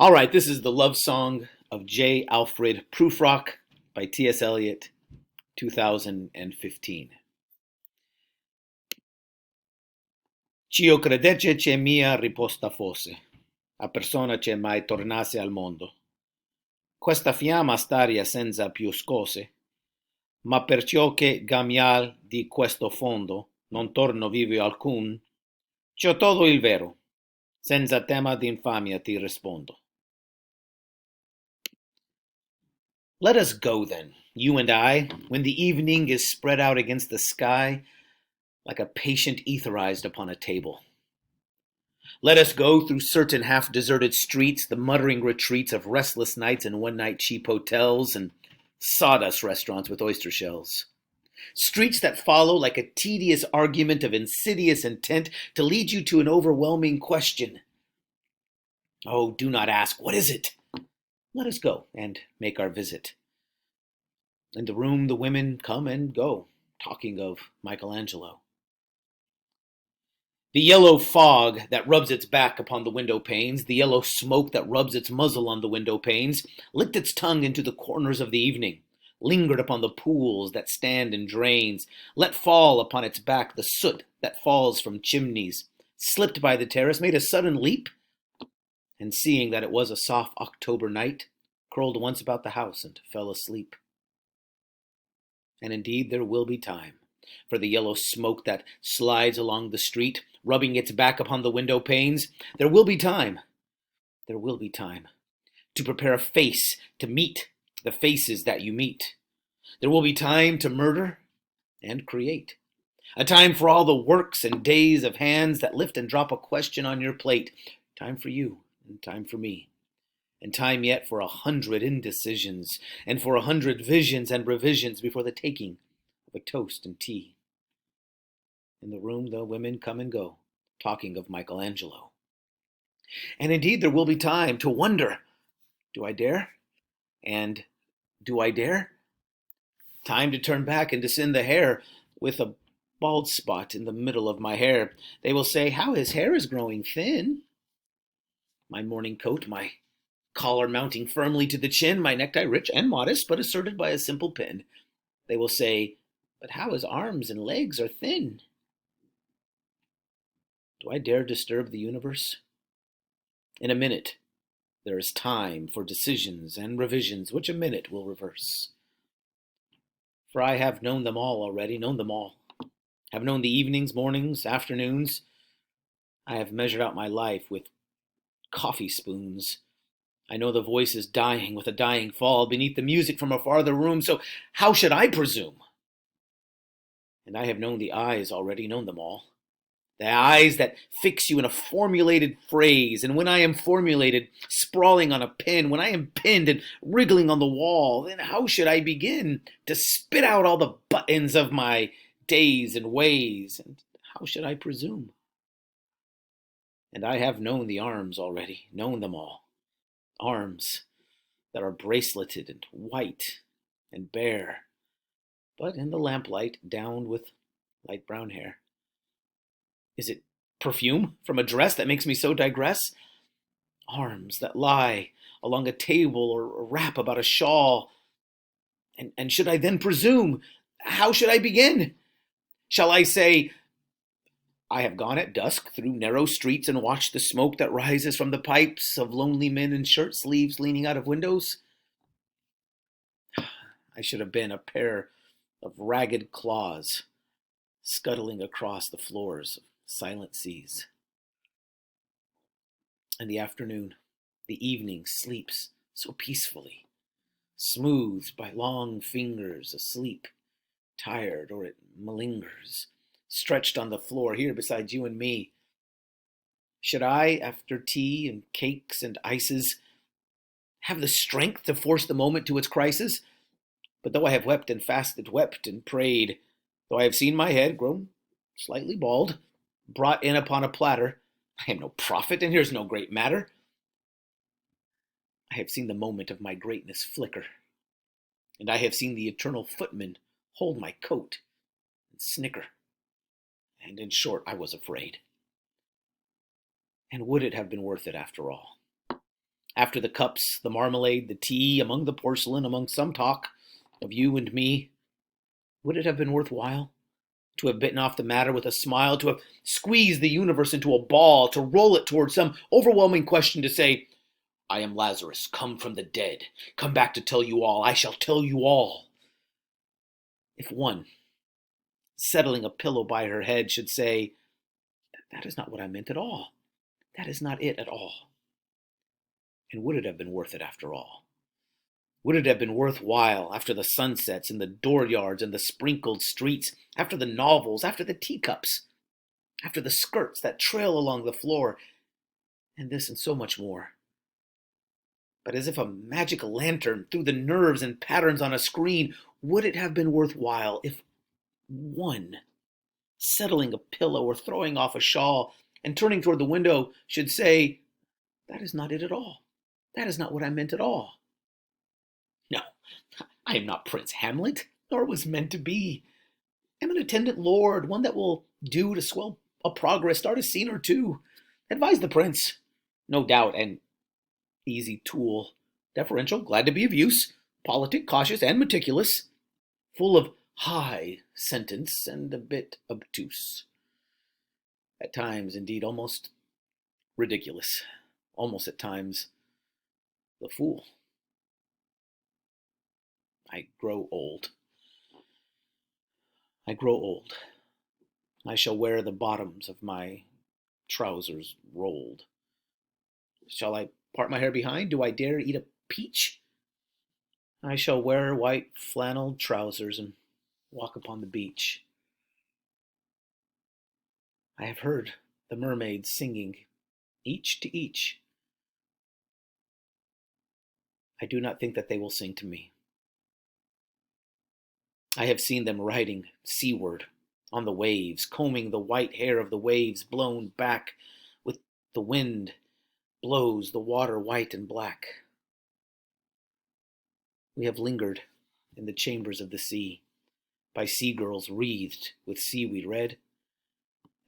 All right, this is the love song of J. Alfred Prufrock by T.S. Eliot, 2015. Cio credece che mia riposta fosse, a persona che mai tornasse al mondo. Questa fiamma staria senza più scose, ma perciò che gammial di questo fondo non torno vivo alcun, c'ho todo il vero, senza tema d'infamia ti rispondo. Let us go then, you and I, when the evening is spread out against the sky like a patient etherized upon a table. Let us go through certain half-deserted streets, the muttering retreats of restless nights and one-night cheap hotels and sawdust restaurants with oyster shells. Streets that follow like a tedious argument of insidious intent to lead you to an overwhelming question. Oh, do not ask, what is it? Let us go and make our visit. In the room the women come and go, talking of Michelangelo. The yellow fog that rubs its back upon the window panes, the yellow smoke that rubs its muzzle on the window panes, licked its tongue into the corners of the evening, lingered upon the pools that stand in drains, let fall upon its back the soot that falls from chimneys, slipped by the terrace, made a sudden leap, and seeing that it was a soft October night, curled once about the house and fell asleep. And indeed there will be time for the yellow smoke that slides along the street, rubbing its back upon the window panes. There will be time to prepare a face to meet the faces that you meet. There will be time to murder and create. A time for all the works and days of hands that lift and drop a question on your plate. Time for you and time for me. And time yet for 100 indecisions and for 100 visions and revisions before the taking of a toast and tea. In the room the women come and go, talking of Michelangelo. And indeed there will be time to wonder, do I dare? And do I dare? Time to turn back and to send the hair with a bald spot in the middle of my hair. They will say, how his hair is growing thin. My morning coat, my collar mounting firmly to the chin, my necktie rich and modest, but asserted by a simple pin. They will say, but how his arms and legs are thin. Do I dare disturb the universe? In a minute, there is time for decisions and revisions, which a minute will reverse. For I have known them all already, known them all. Have known the evenings, mornings, afternoons. I have measured out my life with coffee spoons. I know the voice is dying with a dying fall beneath the music from a farther room, so how should I presume? And I have known the eyes already, known them all. The eyes that fix you in a formulated phrase, and when I am formulated, sprawling on a pen, when I am pinned and wriggling on the wall, then how should I begin to spit out all the buttons of my days and ways, and how should I presume? And I have known the arms already, known them all. Arms that are braceleted and white and bare, but in the lamplight downed with light brown hair. Is it perfume from a dress that makes me so digress? Arms that lie along a table or wrap about a shawl. And should I then presume? How should I begin? Shall I say, I have gone at dusk through narrow streets and watched the smoke that rises from the pipes of lonely men in shirt sleeves leaning out of windows? I should have been a pair of ragged claws scuttling across the floors of silent seas. And the afternoon, the evening sleeps so peacefully, smoothed by long fingers asleep, tired, or it malingers, stretched on the floor here beside you and me. Should I, after tea and cakes and ices, have the strength to force the moment to its crisis? But though I have wept and fasted, wept and prayed, though I have seen my head grown slightly bald, brought in upon a platter, I am no prophet, and here's no great matter. I have seen the moment of my greatness flicker, and I have seen the eternal footman hold my coat and snicker. And in short, I was afraid. And would it have been worth it after all? After the cups, the marmalade, the tea, among the porcelain, among some talk of you and me, would it have been worthwhile to have bitten off the matter with a smile, to have squeezed the universe into a ball, to roll it towards some overwhelming question, to say, I am Lazarus, come from the dead, come back to tell you all, I shall tell you all. If one, settling a pillow by her head, should say, that is not what I meant at all, that is not it at all. And would it have been worth it after all? Would it have been worthwhile after the sunsets and the dooryards and the sprinkled streets, after the novels, after the teacups, after the skirts that trail along the floor, and this and so much more? But as if a magic lantern threw the nerves and patterns on a screen, would it have been worthwhile if one, settling a pillow or throwing off a shawl and turning toward the window, should say, that is not it at all. That is not what I meant at all. No, I am not Prince Hamlet, nor was meant to be. I am an attendant lord, one that will do to swell a progress, start a scene or two, advise the prince. No doubt an easy tool, deferential, glad to be of use, politic, cautious, and meticulous, full of high sentence and a bit obtuse. At times, indeed, almost ridiculous. Almost at times, the fool. I grow old. I grow old. I shall wear the bottoms of my trousers rolled. Shall I part my hair behind? Do I dare eat a peach? I shall wear white flannel trousers and walk upon the beach. I have heard the mermaids singing, each to each. I do not think that they will sing to me. I have seen them riding seaward on the waves, combing the white hair of the waves blown back with the wind blows the water white and black. We have lingered in the chambers of the sea, by sea-girls wreathed with seaweed red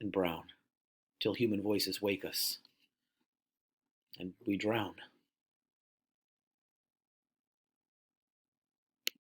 and brown, till human voices wake us, and we drown.